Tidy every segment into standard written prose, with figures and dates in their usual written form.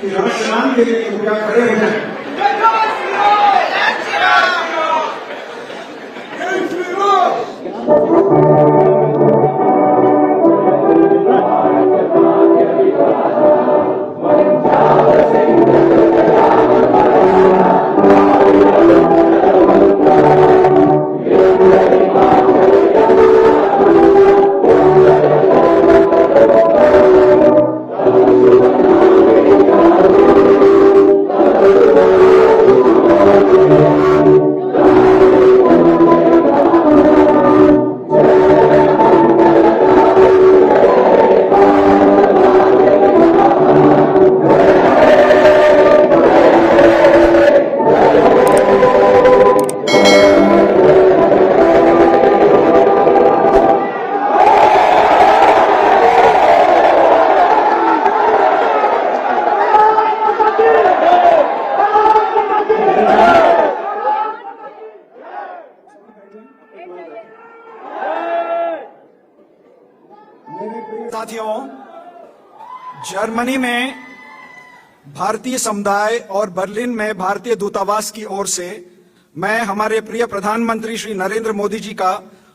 कि राष्ट्रगान के लिए कृपया खड़े हो जाएं। साथियों, जर्मनी में भारतीय समुदाय और बर्लिन में भारतीय दूतावास की ओर से मैं हमारे प्रिय प्रधानमंत्री श्री नरेंद्र मोदी जी का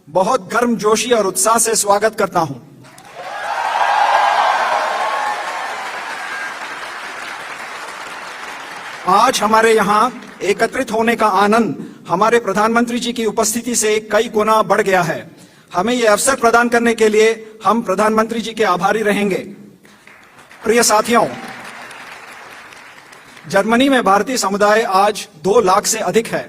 बहुत गर्मजोशी और उत्साह से स्वागत करता हूं। आज हमारे यहां एकत्रित होने का आनंद हमारे प्रधानमंत्री जी की उपस्थिति से कई गुना बढ़ गया है। हमें यह अवसर प्रदान करने के लिए हम प्रधानमंत्री जी के आभारी रहेंगे। प्रिय साथियों, जर्मनी में भारतीय समुदाय आज 2 लाख से अधिक है।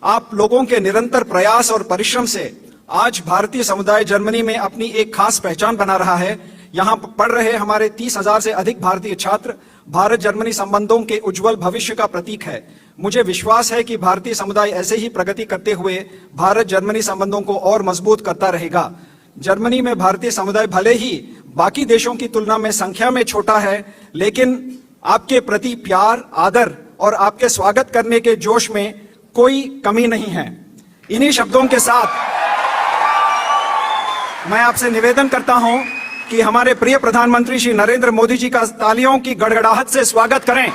आप लोगों के निरंतर प्रयास और परिश्रम से आज भारतीय समुदाय जर्मनी में अपनी एक खास पहचान बना रहा है। यहाँ पढ़ रहे हमारे 30,000 से अधिक भारतीय छात्र भारत जर्मनी संबंधों के उज्जवल भविष्य का प्रतीक है। मुझे विश्वास है कि भारतीय समुदाय ऐसे ही प्रगति करते हुए भारत जर्मनी संबंधों को और मजबूत करता रहेगा। जर्मनी में भारतीय समुदाय भले ही बाकी देशों की तुलना में संख्या में छोटा है, लेकिन आपके प्रति प्यार, आदर और आपके स्वागत करने के जोश में कोई कमी नहीं है। इन्हीं शब्दों के साथ मैं आपसे निवेदन करता हूं कि हमारे प्रिय प्रधानमंत्री श्री नरेंद्र मोदी जी का तालियों की गड़गड़ाहट से स्वागत करें।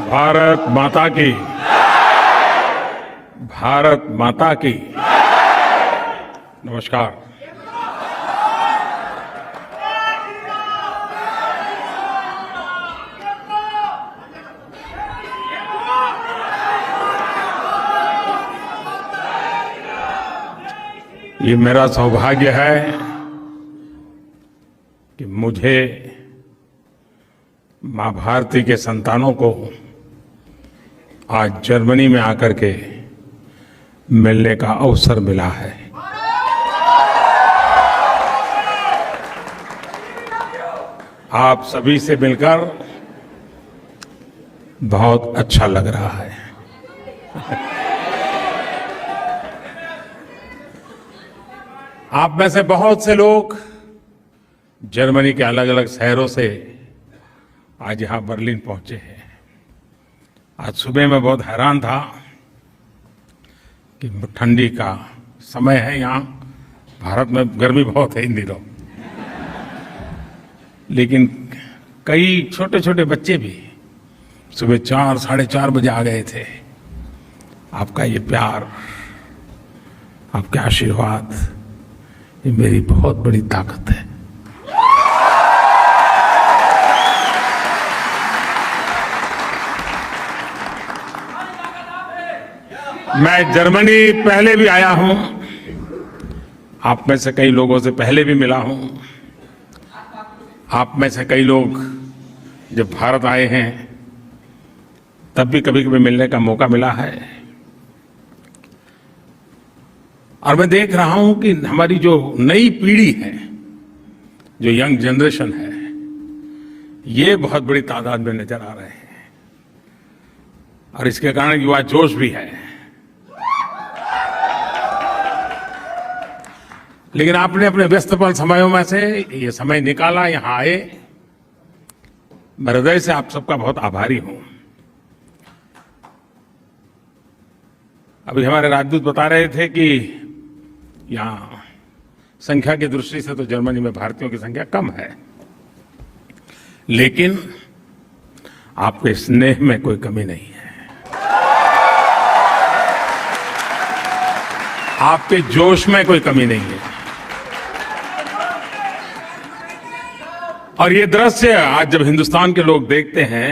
भारत माता की, भारत माता की। नमस्कार। ये मेरा सौभाग्य है कि मुझे मां भारती के संतानों को आज जर्मनी में आकर के मिलने का अवसर मिला है। आप सभी से मिलकर बहुत अच्छा लग रहा है। आप में से बहुत से लोग जर्मनी के अलग अलग शहरों से आज यहां बर्लिन पहुंचे हैं। आज सुबह मैं बहुत हैरान था कि ठंडी का समय है, यहाँ भारत में गर्मी बहुत है इन दिनों, लेकिन कई छोटे छोटे बच्चे भी सुबह 4, साढ़े 4 बजे आ गए थे। आपका ये प्यार, आपके आशीर्वाद, ये मेरी बहुत बड़ी ताकत है। मैं जर्मनी पहले भी आया हूं, आप में से कई लोगों से पहले भी मिला हूं। आप में से कई लोग जब भारत आए हैं तब भी कभी कभी मिलने का मौका मिला है। और मैं देख रहा हूं कि हमारी जो नई पीढ़ी है, जो यंग जनरेशन है, ये बहुत बड़ी तादाद में नजर आ रहे हैं और इसके कारण युवा जोश भी है। लेकिन आपने अपने व्यस्तपल समयों में से ये समय निकाला, यहां आए। मैं हृदय से आप सबका बहुत आभारी हूं। अभी हमारे राजदूत बता रहे थे कि यहां संख्या की दृष्टि से तो जर्मनी में भारतीयों की संख्या कम है, लेकिन आपके स्नेह में कोई कमी नहीं है, आपके जोश में कोई कमी नहीं है। और ये दृश्य आज जब हिंदुस्तान के लोग देखते हैं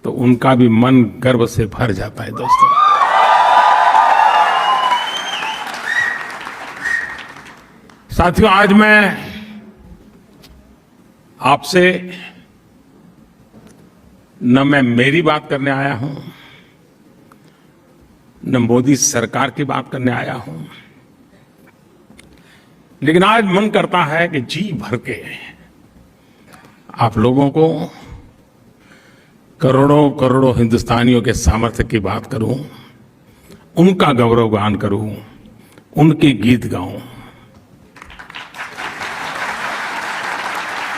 तो उनका भी मन गर्व से भर जाता है। दोस्तों, साथियों, आज मैं आपसे न मैं मेरी बात करने आया हूं, न मोदी सरकार की बात करने आया हूं, लेकिन आज मन करता है कि जी भर के आप लोगों को, करोड़ों करोड़ों हिंदुस्तानियों के सामर्थ्य की बात करूं, उनका गौरवगान करूं, उनके गीत गाऊं।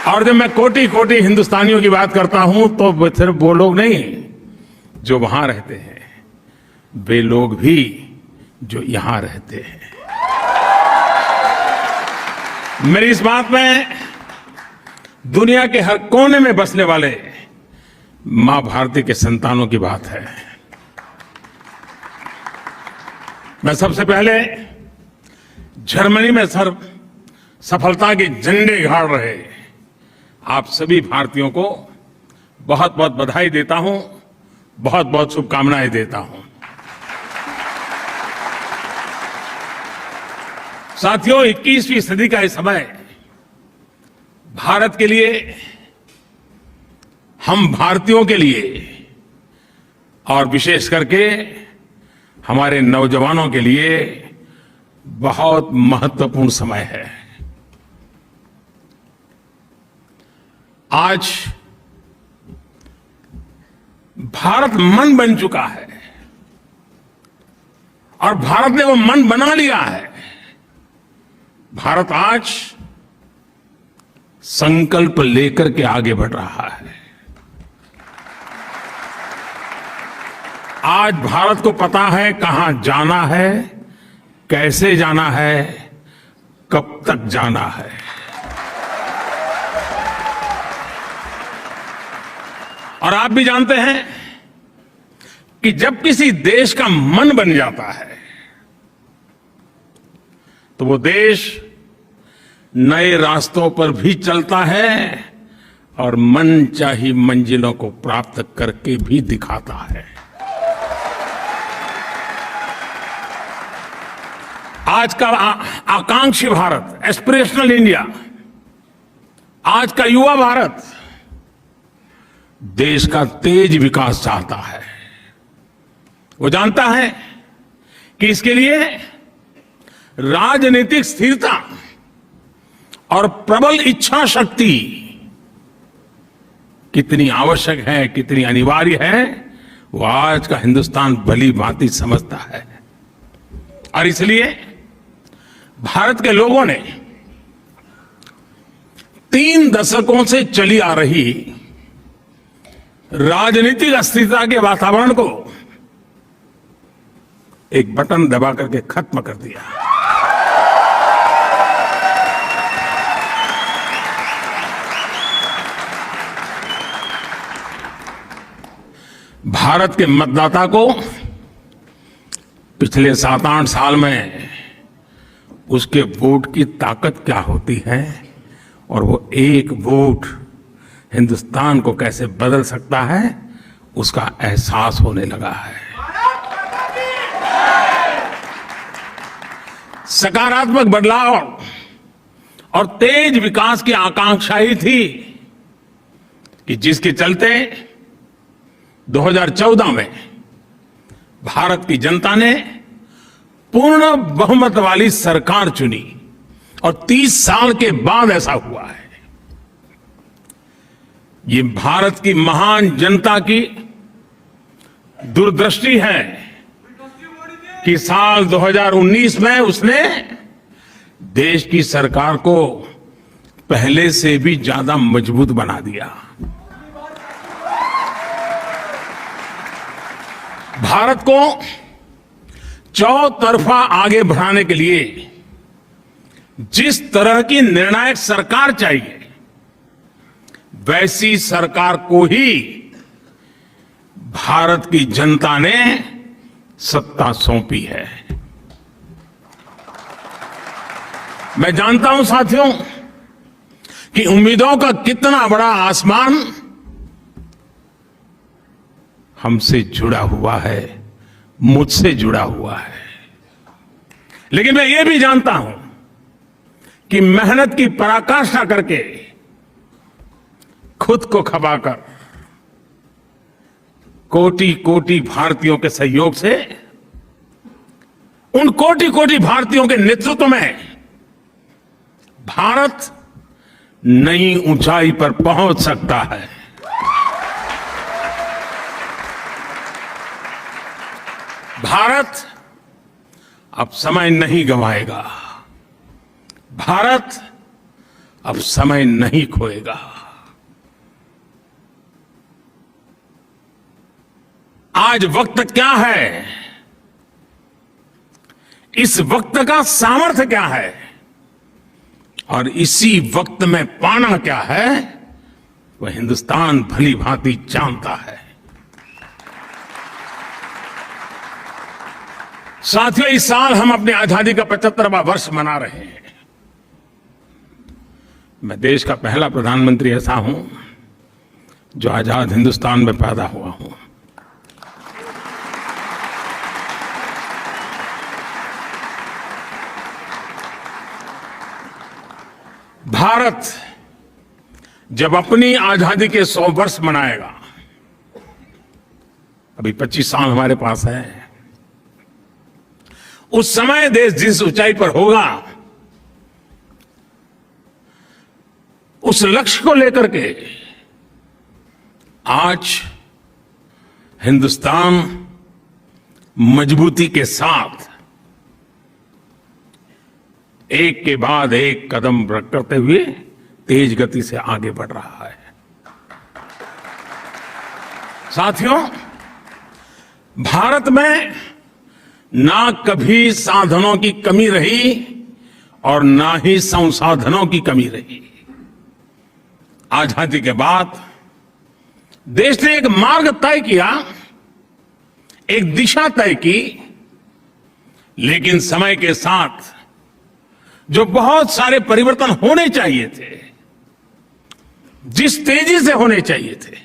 और जब मैं कोटि कोटि हिंदुस्तानियों की बात करता हूं तो सिर्फ वो लोग नहीं जो वहां रहते हैं, वे लोग भी जो यहां रहते हैं। मेरी इस बात में दुनिया के हर कोने में बसने वाले मां भारती के संतानों की बात है। मैं सबसे पहले जर्मनी में सफलता के झंडे गाड़ रहे आप सभी भारतीयों को बहुत बहुत बधाई देता हूं, बहुत बहुत शुभकामनाएं देता हूं। साथियों, 21वीं सदी का ये समय भारत के लिए, हम भारतीयों के लिए और विशेष करके हमारे नौजवानों के लिए बहुत महत्वपूर्ण समय है। आज भारत मन बन चुका है और भारत ने वो मन बना लिया है। भारत आज संकल्प लेकर के आगे बढ़ रहा है। आज भारत को पता है कहां जाना है, कैसे जाना है, कब तक जाना है। और आप भी जानते हैं कि जब किसी देश का मन बन जाता है तो वो देश नए रास्तों पर भी चलता है और मनचाही मंजिलों को प्राप्त करके भी दिखाता है। आज का आकांक्षी भारत, एस्पिरेशनल इंडिया, आज का युवा भारत देश का तेज विकास चाहता है। वो जानता है कि इसके लिए राजनीतिक स्थिरता और प्रबल इच्छा शक्ति कितनी आवश्यक है, कितनी अनिवार्य है, वो आज का हिंदुस्तान भली भांति समझता है। और इसलिए भारत के लोगों ने 3 दशकों से चली आ रही राजनीतिक अस्थिरता के वातावरण को एक बटन दबा करके खत्म कर दिया। भारत के मतदाता को पिछले 7-8 साल में उसके वोट की ताकत क्या होती है और वो एक वोट हिंदुस्तान को कैसे बदल सकता है, उसका एहसास होने लगा है। सकारात्मक बदलाव और तेज विकास की आकांक्षा ही थी कि जिसके चलते 2014 में भारत की जनता ने पूर्ण बहुमत वाली सरकार चुनी और 30 साल के बाद ऐसा हुआ है। ये भारत की महान जनता की दूरदृष्टि है कि साल 2019 में उसने देश की सरकार को पहले से भी ज्यादा मजबूत बना दिया। भारत को चौतरफा आगे बढ़ाने के लिए जिस तरह की निर्णायक सरकार चाहिए, वैसी सरकार को ही भारत की जनता ने सत्ता सौंपी है। मैं जानता हूं साथियों कि उम्मीदों का कितना बड़ा आसमान हमसे जुड़ा हुआ है, मुझसे जुड़ा हुआ है। लेकिन मैं ये भी जानता हूं कि मेहनत की पराकाष्ठा करके खुद को खपाकर कोटि कोटि भारतीयों के सहयोग से, उन कोटि कोटि भारतीयों के नेतृत्व में भारत नई ऊंचाई पर पहुंच सकता है। भारत अब समय नहीं गंवाएगा, भारत अब समय नहीं खोएगा। आज वक्त क्या है, इस वक्त का सामर्थ्य क्या है और इसी वक्त में पाना क्या है, वह हिंदुस्तान भली भांति जानता है। साथियों, इस साल हम अपनी आजादी का 75वां वर्ष मना रहे हैं। मैं देश का पहला प्रधानमंत्री ऐसा हूं जो आजाद हिंदुस्तान में पैदा हुआ हूं। भारत जब अपनी आजादी के 100 वर्ष मनाएगा, अभी 25 साल हमारे पास है, उस समय देश जिस ऊंचाई पर होगा, उस लक्ष्य को लेकर के आज हिंदुस्तान मजबूती के साथ एक के बाद एक कदम करते हुए तेज गति से आगे बढ़ रहा है। साथियों, भारत में ना कभी साधनों की कमी रही और ना ही संसाधनों की कमी रही। आजादी के बाद देश ने एक मार्ग तय किया, एक दिशा तय की, लेकिन समय के साथ जो बहुत सारे परिवर्तन होने चाहिए थे, जिस तेजी से होने चाहिए थे,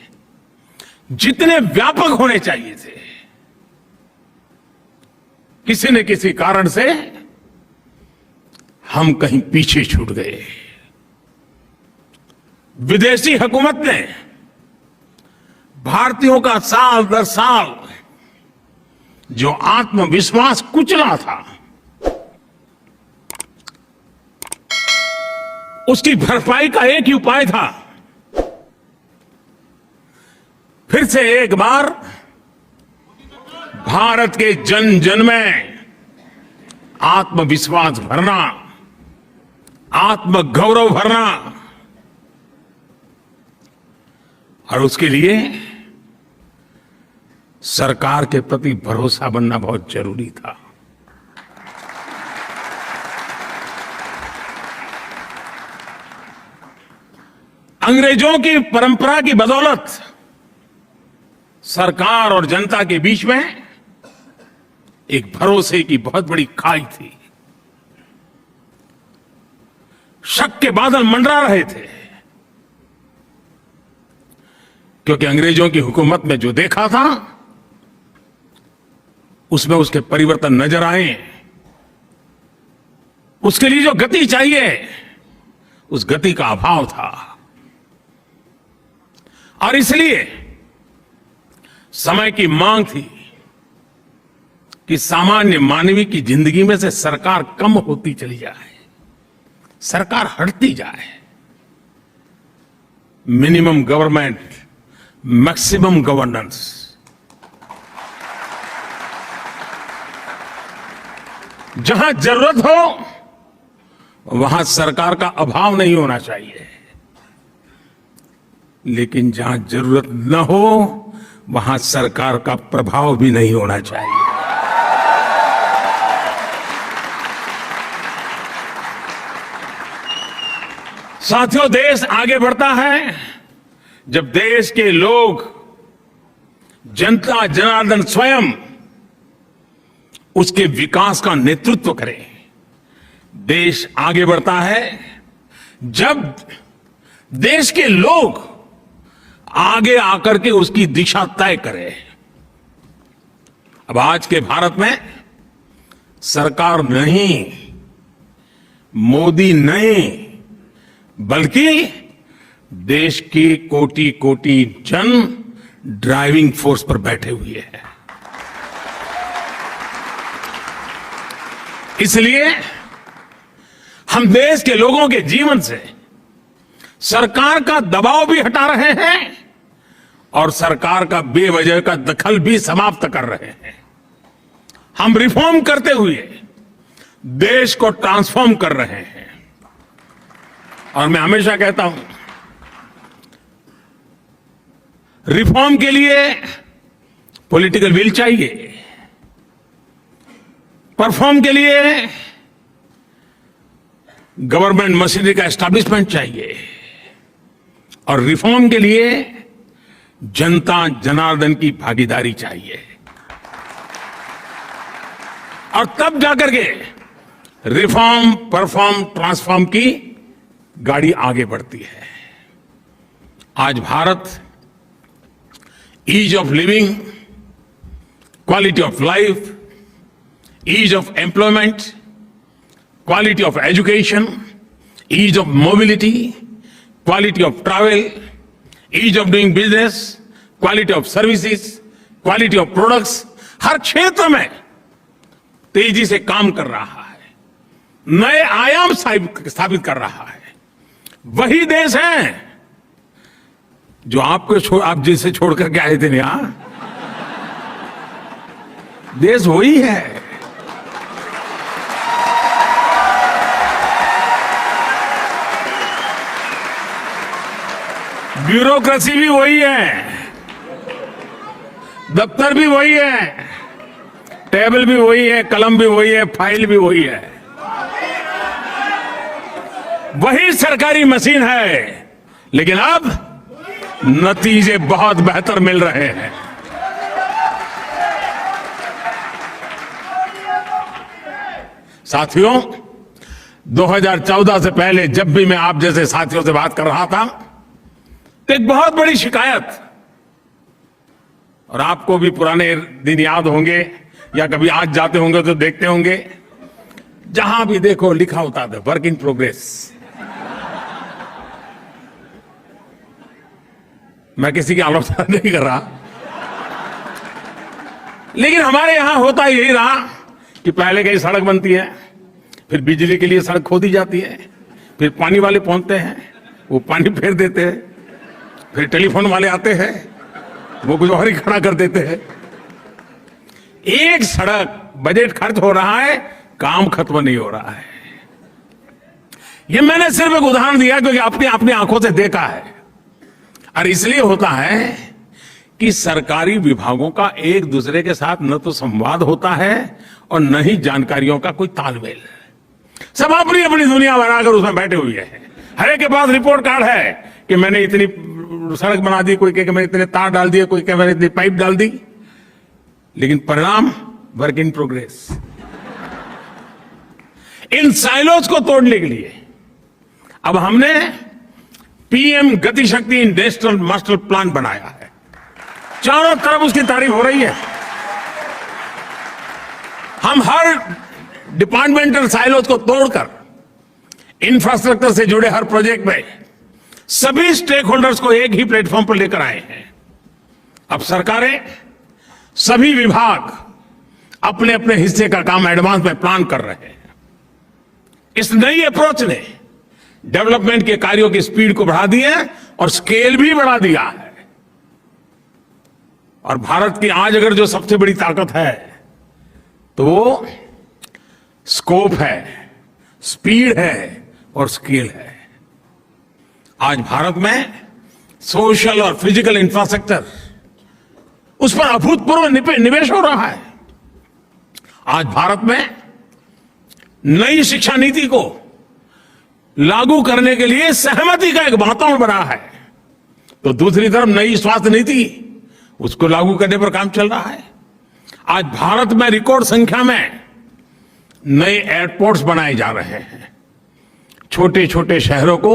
जितने व्यापक होने चाहिए थे, किसी न किसी कारण से हम कहीं पीछे छूट गए। विदेशी हुकूमत ने भारतीयों का साल दर साल जो आत्मविश्वास कुचला था, उसकी भरपाई का एक ही उपाय था, फिर से एक बार भारत के जन जन में आत्मविश्वास भरना, आत्मगौरव भरना, और उसके लिए सरकार के प्रति भरोसा बनना बहुत जरूरी था। अंग्रेजों की परंपरा की बदौलत सरकार और जनता के बीच में एक भरोसे की बहुत बड़ी खाई थी। शक के बादल मंडरा रहे थे, क्योंकि अंग्रेजों की हुकूमत में जो देखा था उसमें उसके परिवर्तन नजर आए। उसके लिए जो गति चाहिए, उस गति का अभाव था, और इसलिए समय की मांग थी कि सामान्य मानवीय की जिंदगी में से सरकार कम होती चली जाए, सरकार हटती जाए। Minimum government, maximum governance. जहां जरूरत हो वहां सरकार का अभाव नहीं होना चाहिए, लेकिन जहां जरूरत न हो वहां सरकार का प्रभाव भी नहीं होना चाहिए। साथियों, देश आगे बढ़ता है जब देश के लोग, जनता जनार्दन स्वयं उसके विकास का नेतृत्व करें। देश आगे बढ़ता है जब देश के लोग आगे आकर के उसकी दिशा तय करें। अब आज के भारत में सरकार नहीं, मोदी नहीं, बल्कि देश की कोटि कोटि जन ड्राइविंग फोर्स पर बैठे हुए हैं। इसलिए हम देश के लोगों के जीवन से सरकार का दबाव भी हटा रहे हैं और सरकार का बेवजह का दखल भी समाप्त कर रहे हैं। हम रिफॉर्म करते हुए देश को ट्रांसफॉर्म कर रहे हैं। और मैं हमेशा कहता हूं, रिफॉर्म के लिए पॉलिटिकल विल चाहिए, परफॉर्म के लिए गवर्नमेंट मशीनरी का एस्टैब्लिशमेंट चाहिए और रिफॉर्म के लिए जनता जनार्दन की भागीदारी चाहिए। और तब जाकर के रिफॉर्म, परफॉर्म, ट्रांसफॉर्म की गाड़ी आगे बढ़ती है। आज Bharat ease of living, quality of life, ease of employment, quality of education, ease of mobility, quality of travel, ease of doing business, quality of services, quality of products, हर क्षेत्र में तेजी से काम कर रहा है, नए आयाम स्थापित कर रहा है। वही देश है जो आप जिसे छोड़ करके आए थे यहां, देश वही है। ब्यूरोक्रेसी भी वही है, दफ्तर भी वही है, टेबल भी वही है, कलम भी वही है, फाइल भी वही है। वही सरकारी मशीन है, लेकिन अब नतीजे बहुत बेहतर मिल रहे हैं। साथियों, 2014 से पहले जब भी मैं आप जैसे साथियों से बात कर रहा था तो एक बहुत बड़ी शिकायत, और आपको भी पुराने दिन याद होंगे या कभी आज जाते होंगे तो देखते होंगे, जहां भी देखो लिखा होता था वर्क इन प्रोग्रेस। मैं किसी की आलोचना नहीं कर रहा, लेकिन हमारे यहां होता यही रहा कि पहले कहीं सड़क बनती है, फिर बिजली के लिए सड़क खोदी जाती है, फिर पानी वाले पहुंचते हैं, वो पानी फेर देते हैं, फिर टेलीफोन वाले आते हैं, वो कुछ और ही खड़ा कर देते हैं। एक सड़क, बजट खर्च हो रहा है, काम खत्म नहीं हो रहा है। ये मैंने सिर्फ एक उदाहरण दिया क्योंकि अपनी आंखों से देखा है। और इसलिए होता है कि सरकारी विभागों का एक दूसरे के साथ न तो संवाद होता है और न ही जानकारियों का कोई तालमेल। सब अपनी अपनी दुनिया बनाकर उसमें बैठे हुए हैं। हर एक के पास रिपोर्ट कार्ड है कि मैंने इतनी सड़क बना दी, कोई कहे मैंने इतने तार डाल दिए, कोई कहे मैंने इतनी पाइप डाल दी, लेकिन परिणाम work in progress. In silos को तोड़ने के लिए अब हमने पीएम गति शक्ति नेशनल मास्टर प्लान बनाया है। चारों तरफ उसकी तारीफ हो रही है। हम हर डिपार्टमेंटल साइलोज को तोड़कर इंफ्रास्ट्रक्चर से जुड़े हर प्रोजेक्ट में सभी स्टेक होल्डर्स को एक ही प्लेटफॉर्म पर लेकर आए हैं। अब सरकारें, सभी विभाग अपने अपने हिस्से का काम एडवांस में प्लान कर रहे हैं। इस नई अप्रोच ने डेवलपमेंट के कार्यों की स्पीड को बढ़ा दी है और स्केल भी बढ़ा दिया है। और भारत की आज अगर जो सबसे बड़ी ताकत है तो वो स्कोप है, स्पीड है और स्केल है। आज भारत में सोशल और फिजिकल इंफ्रास्ट्रक्चर, उस पर अभूतपूर्व निवेश हो रहा है। आज भारत में नई शिक्षा नीति को लागू करने के लिए सहमति का एक वातावरण बना है, तो दूसरी तरफ नई स्वास्थ्य नीति, उसको लागू करने पर काम चल रहा है। आज भारत में रिकॉर्ड संख्या में नए एयरपोर्ट्स बनाए जा रहे हैं। छोटे छोटे शहरों को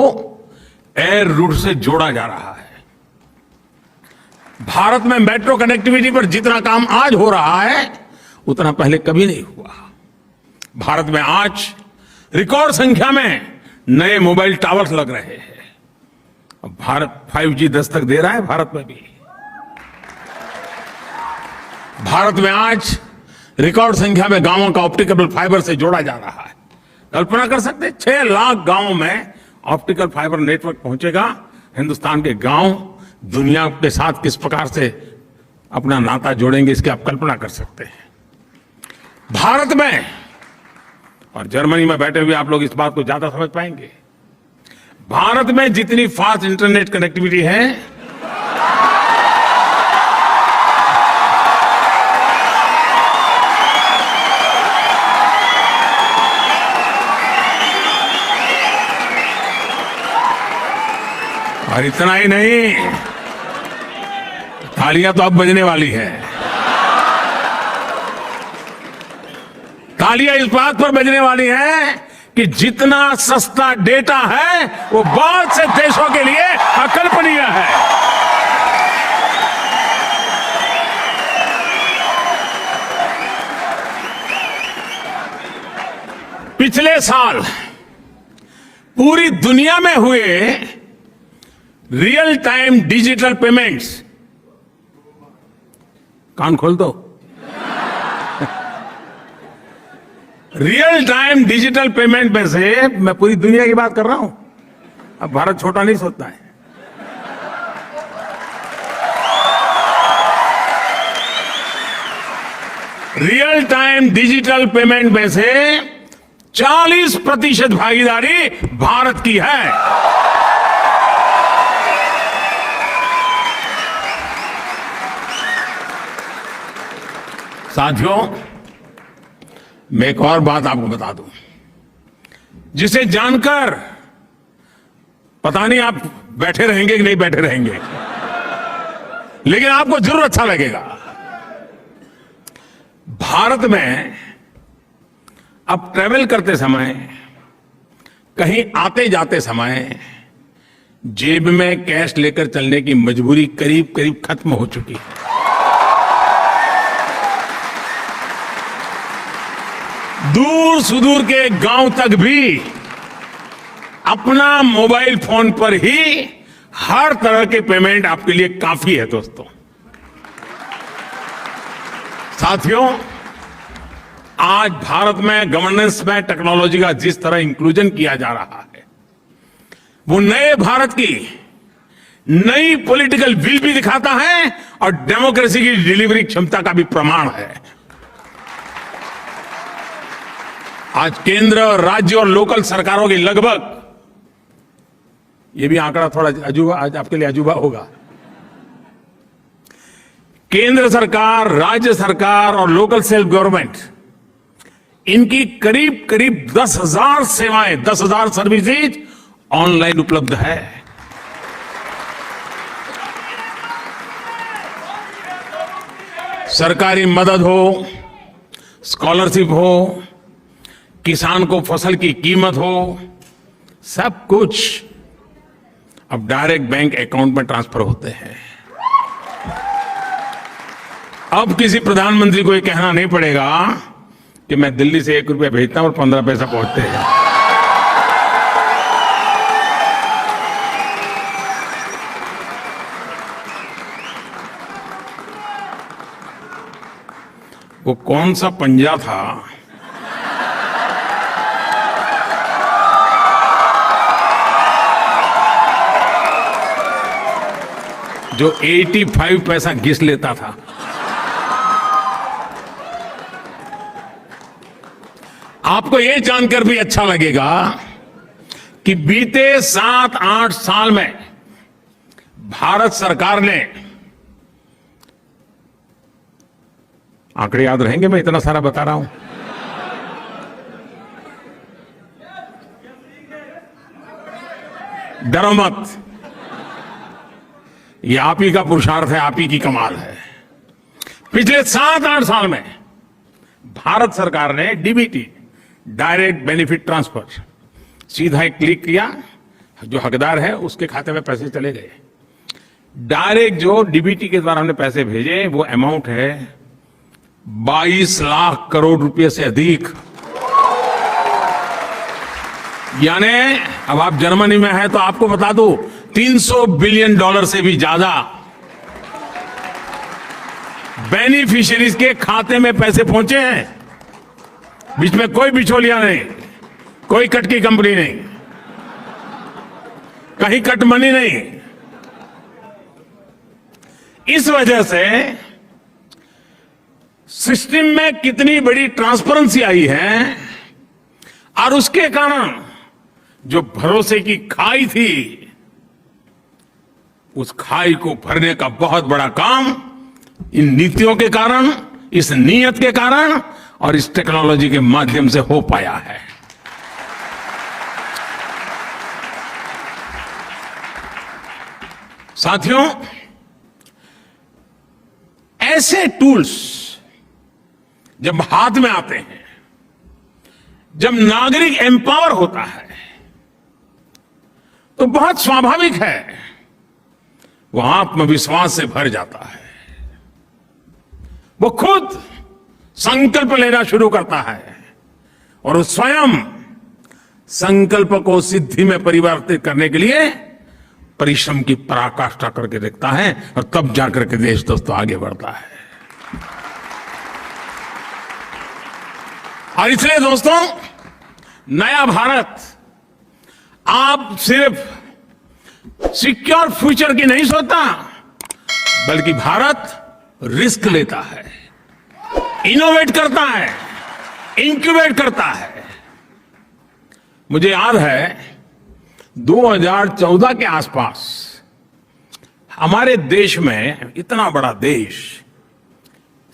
एयर रूट से जोड़ा जा रहा है। भारत में मेट्रो कनेक्टिविटी पर जितना काम आज हो रहा है उतना पहले कभी नहीं हुआ। भारत में आज रिकॉर्ड संख्या में नए मोबाइल टावर्स लग रहे हैं। अब भारत 5G दस्तक दे रहा है। भारत में भी, भारत में आज रिकॉर्ड संख्या में गांवों का ऑप्टिकल फाइबर से जोड़ा जा रहा है। कल्पना कर सकते हैं 6 लाख गांवों में ऑप्टिकल फाइबर नेटवर्क पहुंचेगा। हिंदुस्तान के गांव दुनिया के साथ किस प्रकार से अपना नाता जोड़ेंगे, इसकी आप कल्पना कर सकते हैं। भारत में और जर्मनी में बैठे हुए आप लोग इस बात को ज्यादा समझ पाएंगे। भारत में जितनी फास्ट इंटरनेट कनेक्टिविटी है, और इतना ही नहीं, तालियां तो अब बजने वाली है। तालियां इस बात पर बजने वाली है कि जितना सस्ता डेटा है वो बहुत से देशों के लिए अकल्पनीय है। पिछले साल पूरी दुनिया में हुए रियल टाइम डिजिटल पेमेंट्स, कान खोल दो, रियल टाइम डिजिटल पेमेंट में से मैं पूरी दुनिया की बात कर रहा हूं। अब भारत छोटा नहीं सोचता है। रियल टाइम डिजिटल पेमेंट में से 40% भागीदारी भारत की है। साथियों, मैं एक और बात आपको बता दूं, जिसे जानकर पता नहीं आप बैठे रहेंगे कि नहीं बैठे रहेंगे, लेकिन आपको जरूर अच्छा लगेगा। भारत में अब ट्रैवल करते समय, कहीं आते जाते समय जेब में कैश लेकर चलने की मजबूरी करीब करीब खत्म हो चुकी है। दूर सुदूर के गांव तक भी अपना मोबाइल फोन पर ही हर तरह के पेमेंट आपके लिए काफी है। दोस्तों, साथियों, आज भारत में गवर्नेंस में टेक्नोलॉजी का जिस तरह इंक्लूजन किया जा रहा है, वो नए भारत की नई पॉलिटिकल विल भी दिखाता है और डेमोक्रेसी की डिलीवरी क्षमता का भी प्रमाण है। आज केंद्र, राज्य और लोकल सरकारों की लगभग, ये भी आंकड़ा थोड़ा अजूबा, आज आपके लिए अजूबा होगा, केंद्र सरकार, राज्य सरकार और लोकल सेल्फ गवर्नमेंट, इनकी करीब करीब 10,000 सेवाएं, 10,000 सर्विसेज ऑनलाइन उपलब्ध है। सरकारी मदद हो, स्कॉलरशिप हो, किसान को फसल की कीमत हो, सब कुछ अब डायरेक्ट बैंक अकाउंट में ट्रांसफर होते हैं। अब किसी प्रधानमंत्री को ये कहना नहीं पड़ेगा कि मैं दिल्ली से 1 रुपया भेजता हूं और 15 पैसा पहुंचते हैं। वो कौन सा पंजा था जो 85 पैसा घिस लेता था। आपको यह जानकर भी अच्छा लगेगा कि बीते 7-8 साल में भारत सरकार ने, आंकड़े याद रहेंगे मैं इतना सारा बता रहा हूं, डरो मत, ये आप ही का पुरुषार्थ है, आप ही की कमाल है। पिछले 7-8 साल में भारत सरकार ने डीबीटी, डायरेक्ट बेनिफिट ट्रांसफर, सीधा एक क्लिक किया, जो हकदार है उसके खाते में पैसे चले गए। डायरेक्ट जो डीबीटी के द्वारा हमने पैसे भेजे वो अमाउंट है 22 लाख करोड़ रुपए से अधिक। यानी अब आप जर्मनी में हैं तो आपको बता दूं, 300 बिलियन डॉलर से भी ज्यादा बेनिफिशियरीज के खाते में पैसे पहुंचे हैं। बीच में कोई बिचौलिया नहीं, कोई कट की कंपनी नहीं, कहीं कट मनी नहीं। इस वजह से सिस्टम में कितनी बड़ी ट्रांसपेरेंसी आई है और उसके कारण जो भरोसे की खाई थी, उस खाई को भरने का बहुत बड़ा काम इन नीतियों के कारण, इस नीयत के कारण और इस टेक्नोलॉजी के माध्यम से हो पाया है। साथियों, ऐसे टूल्स जब हाथ में आते हैं, जब नागरिक एम्पावर होता है, तो बहुत स्वाभाविक है वो आत्मविश्वास से भर जाता है। वो खुद संकल्प लेना शुरू करता है और वो स्वयं संकल्प को सिद्धि में परिवर्तित करने के लिए परिश्रम की पराकाष्ठा करके देखता है और तब जाकर के देश दोस्तों आगे बढ़ता है। और इसलिए दोस्तों, नया भारत आप सिर्फ सिक्योर फ्यूचर की नहीं सोचता, बल्कि भारत रिस्क लेता है, इनोवेट करता है, इंक्यूबेट करता है। मुझे याद है 2014 के आसपास हमारे देश में, इतना बड़ा देश,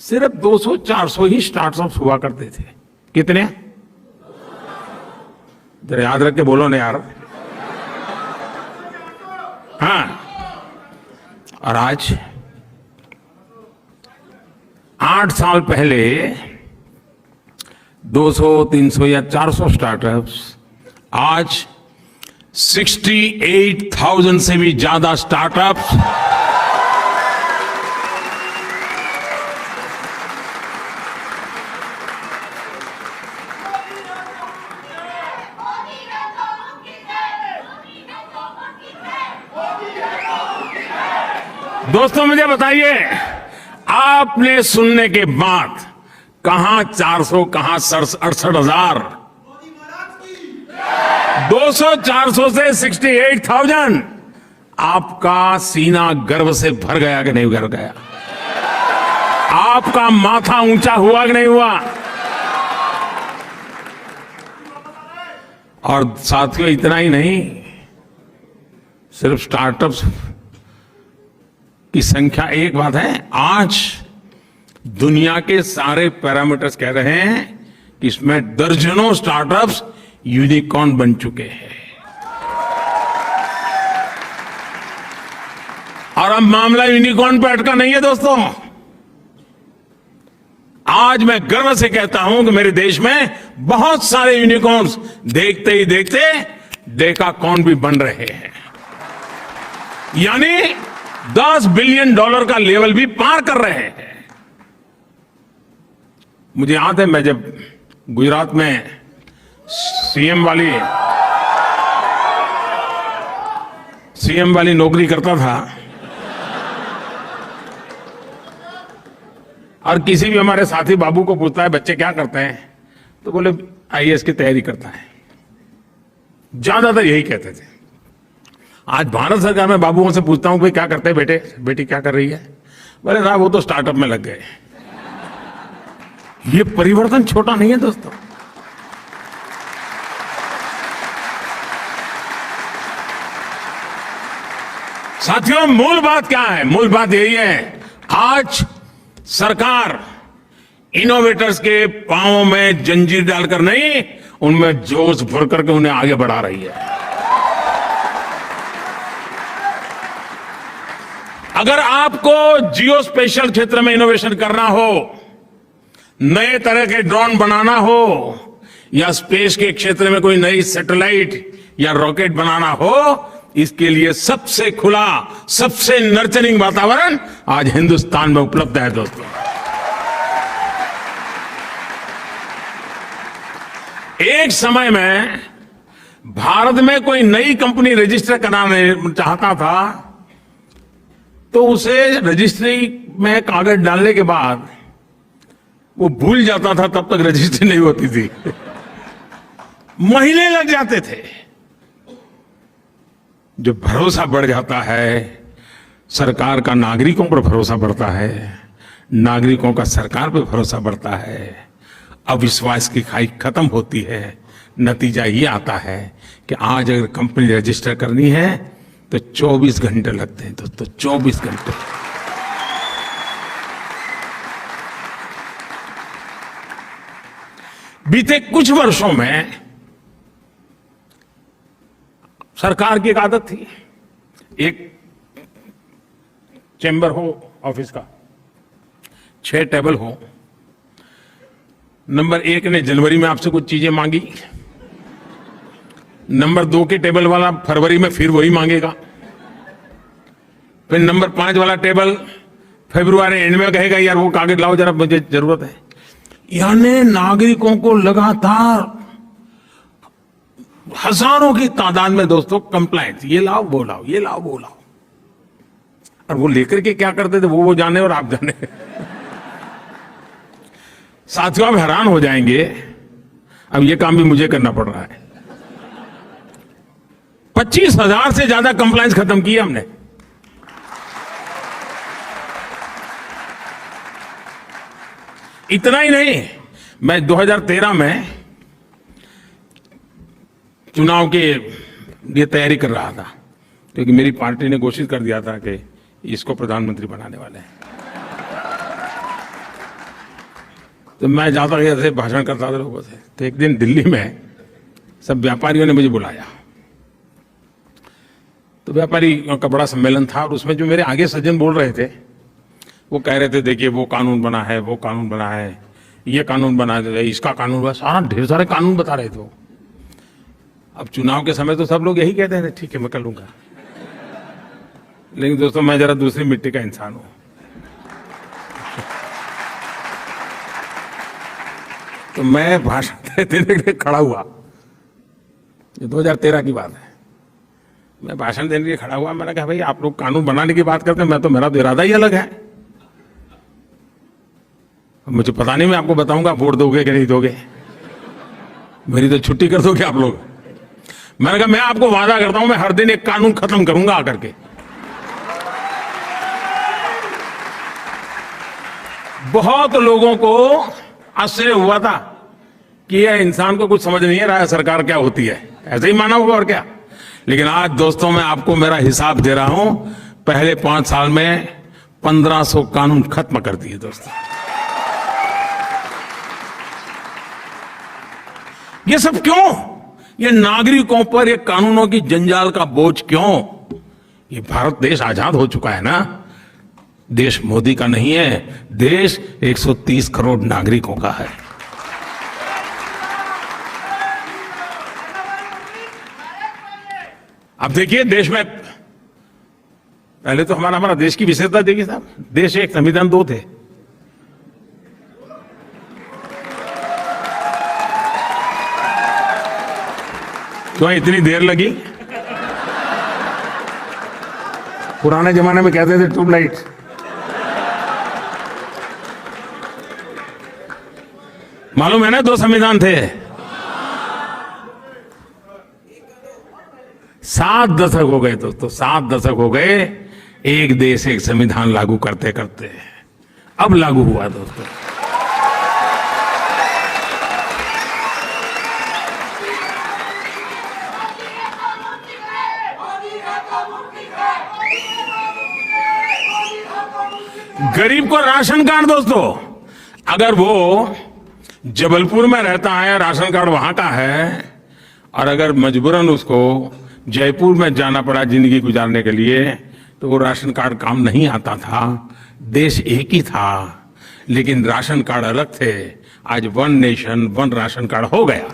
सिर्फ 200-400 ही स्टार्टअप्स हुआ करते थे। कितने? जरा याद रख के बोलो ना यार। हाँ, और आज 8 साल पहले 200, 300 या 400 स्टार्टअप्स, आज 68,000 से भी ज्यादा स्टार्टअप्स दोस्तों मुझे बताइए, आपने सुनने के बाद कहां 400, कहां 68,000, 200-400 से 68,000, आपका सीना गर्व से भर गया कि नहीं भर गया? आपका माथा ऊंचा हुआ कि नहीं हुआ? और साथियों, इतना ही नहीं, सिर्फ स्टार्टअप्स की संख्या एक बात है, आज दुनिया के सारे पैरामीटर्स कह रहे हैं कि इसमें दर्जनों स्टार्टअप्स यूनिकॉर्न बन चुके हैं। और अब मामला यूनिकॉर्न पे अटका नहीं है दोस्तों। आज मैं गर्व से कहता हूं कि मेरे देश में बहुत सारे यूनिकॉर्न्स देखते ही देखते डेकाकॉर्न भी बन रहे हैं, यानी $10 बिलियन का लेवल भी पार कर रहे हैं। मुझे याद है, मैं जब गुजरात में सीएम वाली नौकरी करता था और किसी भी हमारे साथी बाबू को पूछता है बच्चे क्या करते हैं, तो बोले आईएएस की तैयारी करता है, ज्यादातर यही कहते थे। आज भारत सरकार में बाबुओं से पूछता हूं भाई क्या करते हैं बेटे, बेटी क्या कर रही है, बोले साहब वो तो स्टार्टअप में लग गए। ये परिवर्तन छोटा नहीं है दोस्तों। साथियों, मूल बात क्या है? मूल बात यही है, आज सरकार इनोवेटर्स के पांवों में जंजीर डालकर नहीं, उनमें जोश भर करके उन्हें आगे बढ़ा रही है। अगर आपको जियो स्पेशल क्षेत्र में इनोवेशन करना हो, नए तरह के ड्रोन बनाना हो, या स्पेस के क्षेत्र में कोई नई सैटेलाइट या रॉकेट बनाना हो, इसके लिए सबसे खुला, सबसे नर्चरिंग वातावरण आज हिंदुस्तान में उपलब्ध है दोस्तों। एक समय में भारत में कोई नई कंपनी रजिस्टर कराना चाहता था तो उसे रजिस्ट्री में कागज डालने के बाद वो भूल जाता था, तब तक रजिस्ट्री नहीं होती थी। महीने लग जाते थे। जो भरोसा बढ़ जाता है, सरकार का नागरिकों पर भरोसा बढ़ता है, नागरिकों का सरकार पर भरोसा बढ़ता है, अविश्वास की खाई खत्म होती है। नतीजा ये आता है कि आज अगर कंपनी रजिस्टर करनी है तो 24 घंटे लगते हैं दोस्तों, 24 घंटे। बीते कुछ वर्षों में सरकार की एक आदत थी, एक चेंबर हो ऑफिस का, 6 टेबल हो, नंबर 1 ने जनवरी में आपसे कुछ चीजें मांगी, नंबर 2 के टेबल वाला फरवरी में फिर वही मांगेगा, फिर नंबर 5 वाला टेबल फरवरी एंड में कहेगा यार वो कागज लाओ जरा, मुझे जरूरत है। यानी नागरिकों को लगातार हजारों की तादाद में दोस्तों कंप्लाइंस, ये लाओ वो लाओ, ये लाओ वो लाओ। और वो लेकर के क्या करते थे वो जाने और आप जाने। साथियों, आप हैरान हो जाएंगे, अब ये काम भी मुझे करना पड़ रहा है। 25,000 से ज्यादा कंप्लाइंस खत्म किए हमने। इतना ही नहीं, मैं 2013 में चुनाव के लिए तैयारी कर रहा था, क्योंकि मेरी पार्टी ने घोषित कर दिया था कि इसको प्रधानमंत्री बनाने वाले हैं। तो मैं जाता गया ऐसे भाषण करता था लोगों से। तो एक दिन दिल्ली में सब व्यापारियों ने मुझे बुलाया, तो व्यापारी का बड़ा सम्मेलन था, और उसमें जो मेरे आगे सज्जन बोल रहे थे वो कह रहे थे देखिए वो कानून बना है, वो कानून बना है, ये कानून बना है, इसका कानून बना, सारा ढेर सारे कानून बता रहे थे वो। अब चुनाव के समय तो सब लोग यही कहते हैं ठीक है मैं कर लूंगा, लेकिन दोस्तों मैं जरा दूसरी मिट्टी का इंसान हूं। तो मैं भाषण देने के लिए खड़ा हुआ, ये 2013 की बात है। मैं भाषण देने के लिए खड़ा हुआ, मैंने कहा भाई आप लोग कानून बनाने की बात करते हैं, मैं तो मेरा तो इरादा ही अलग है। मुझे पता नहीं, मैं आपको बताऊंगा वोट दोगे कि नहीं दोगे, मेरी तो छुट्टी कर दोगे आप लोग। मैंने कहा मैं आपको वादा करता हूं मैं हर दिन एक कानून खत्म करूंगा आकर के। बहुत लोगों को आश्चर्य हुआ था कि यह इंसान को कुछ समझ नहीं आ रहा है सरकार क्या होती है, ऐसे ही माना होगा और क्या। लेकिन आज दोस्तों मैं आपको मेरा हिसाब दे रहा हूं, पहले 5 साल में 1500 कानून खत्म कर दिए दोस्तों। ये सब क्यों? ये नागरिकों पर ये कानूनों की जंजाल का बोझ क्यों? ये भारत देश आजाद हो चुका है ना, देश मोदी का नहीं है, देश 130 करोड़ नागरिकों का है। अब देखिए देश में पहले तो हमारा देश की विशेषता देखिए साहब, देश एक संविधान 2 थे। क्यों इतनी देर लगी? पुराने जमाने में कहते थे ट्यूबलाइट। मालूम है ना 2 संविधान थे। 7 दशक हो गए दोस्तों, 7 दशक हो गए एक देश एक संविधान लागू करते करते। अब लागू हुआ दोस्तों। गरीब को राशन कार्ड दोस्तों, अगर वो जबलपुर में रहता है, राशन कार्ड वहां का है, और अगर मजबूरन उसको जयपुर में जाना पड़ा जिंदगी गुजारने के लिए, तो वो राशन कार्ड काम नहीं आता था। देश एक ही था, लेकिन राशन कार्ड अलग थे। आज 1 नेशन 1 राशन कार्ड हो गया।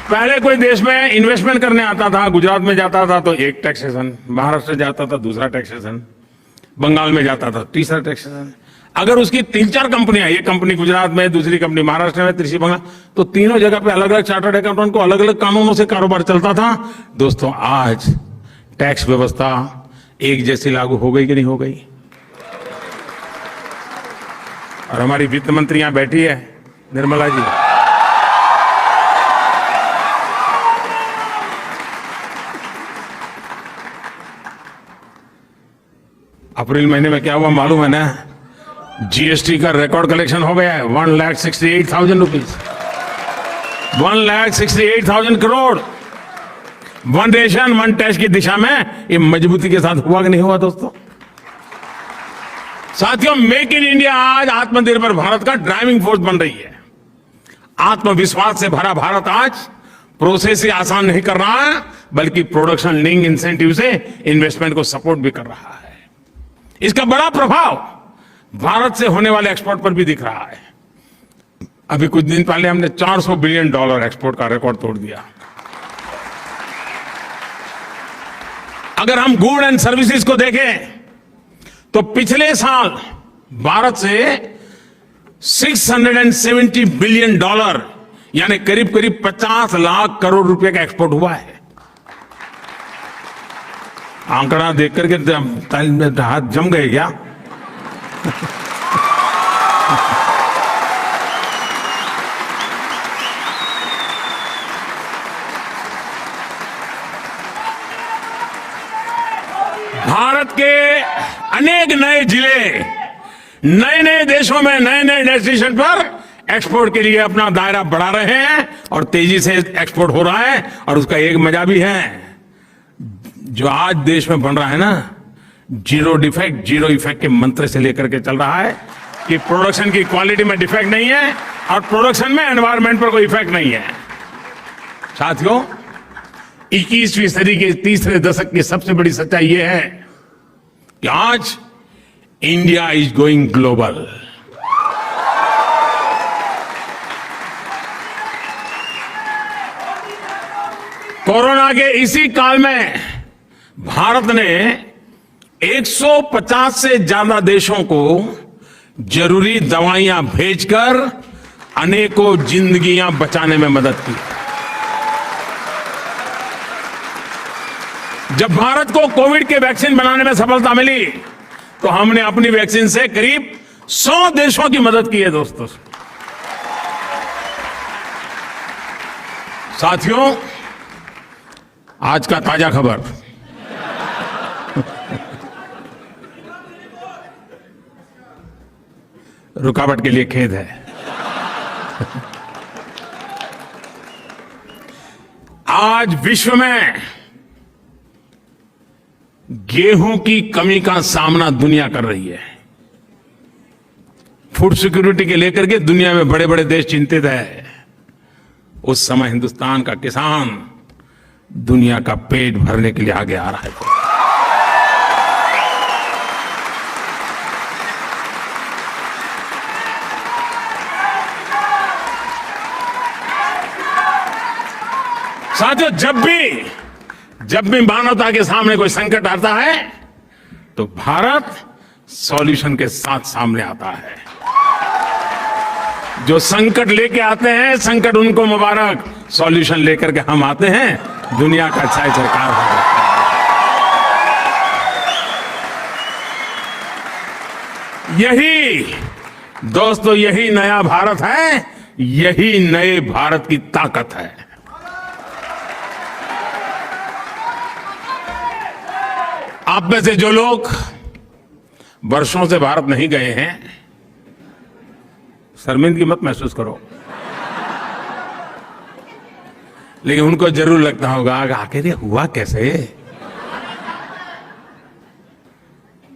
पहले कोई देश में इन्वेस्टमेंट करने आता था, गुजरात में जाता था तो एक टैक्सेशन, महाराष्ट्र जाता था दूसरा टैक्सेशन, बंगाल में जाता था तीसरा टैक्सेशन। अगर उसकी 3-4 कंपनियां, एक कंपनी गुजरात में, दूसरी कंपनी महाराष्ट्र में, तीसरी बंगाल, तो तीनों जगह पे अलग अलग चार्टर्ड अकाउंटेंट को अलग अलग कानूनों से कारोबार चलता था। दोस्तों आज टैक्स व्यवस्था एक जैसी लागू हो गई कि नहीं हो गई? और हमारी वित्त मंत्री यहां बैठी है, निर्मला जी। अप्रैल महीने में क्या हुआ मालूम है ना? जीएसटी का रिकॉर्ड कलेक्शन हो गया है 1,68,000 रुपीज, 1,68,000 करोड़। 1 नेशन 1 टैक्स की दिशा में ये मजबूती के साथ हुआ कि नहीं हुआ दोस्तों? साथियों, मेक इन इंडिया आज आत्मनिर्भर भारत का ड्राइविंग फोर्स बन रही है। आत्मविश्वास से भरा भारत आज प्रोसेस ही आसान नहीं कर रहा है, बल्कि प्रोडक्शन लिंक इंसेंटिव से इन्वेस्टमेंट को सपोर्ट भी कर रहा है। इसका बड़ा प्रभाव भारत से होने वाले एक्सपोर्ट पर भी दिख रहा है। अभी कुछ दिन पहले हमने $400 बिलियन एक्सपोर्ट का रिकॉर्ड तोड़ दिया। अगर हम गुड एंड सर्विसेज को देखें तो पिछले साल भारत से $670 बिलियन यानी करीब करीब 50 लाख करोड़ रुपए का एक्सपोर्ट हुआ है। आंकड़ा देख करके ताल में हाथ जम गए क्या? भारत के अनेक नए जिले नए नए देशों में नए नए डेस्टिनेशन पर एक्सपोर्ट के लिए अपना दायरा बढ़ा रहे हैं और तेजी से एक्सपोर्ट हो रहा है। और उसका एक मजा भी है जो आज देश में बन रहा है ना, जीरो डिफेक्ट जीरो इफेक्ट के मंत्र से लेकर के चल रहा है कि प्रोडक्शन की क्वालिटी में डिफेक्ट नहीं है और प्रोडक्शन में एनवायरमेंट पर कोई इफेक्ट नहीं है। साथियों, 21वीं सदी के तीसरे दशक की सबसे बड़ी सच्चाई यह है कि आज India is going global. Corona के इसी काल में भारत ने 150 से ज्यादा देशों को जरूरी दवाइयां भेजकर अनेकों जिंदगियां बचाने में मदद की। जब भारत को कोविड के वैक्सीन बनाने में सफलता मिली तो हमने अपनी वैक्सीन से करीब 100 देशों की मदद की है। दोस्तों, साथियों, आज का ताजा खबर, रुकावट के लिए खेद है। आज विश्व में गेहूं की कमी का सामना दुनिया कर रही है। फूड सिक्योरिटी के लेकर के दुनिया में बड़े बड़े देश चिंतित है। उस समय हिंदुस्तान का किसान दुनिया का पेट भरने के लिए आगे आ रहा है। साथियों, जब भी मानवता के सामने कोई संकट आता है तो भारत सॉल्यूशन के साथ सामने आता है। जो संकट लेके आते हैं, संकट उनको मुबारक, सॉल्यूशन लेकर के हम आते हैं, दुनिया का अच्छा सरकार हो जाता है। यही दोस्तों, यही नया भारत है यही नए भारत की ताकत है। आप में से जो लोग वर्षों से भारत नहीं गए हैं, शर्मिंदगी मत महसूस करो, लेकिन उनको जरूर लगता होगा कि आखिर ये हुआ कैसे,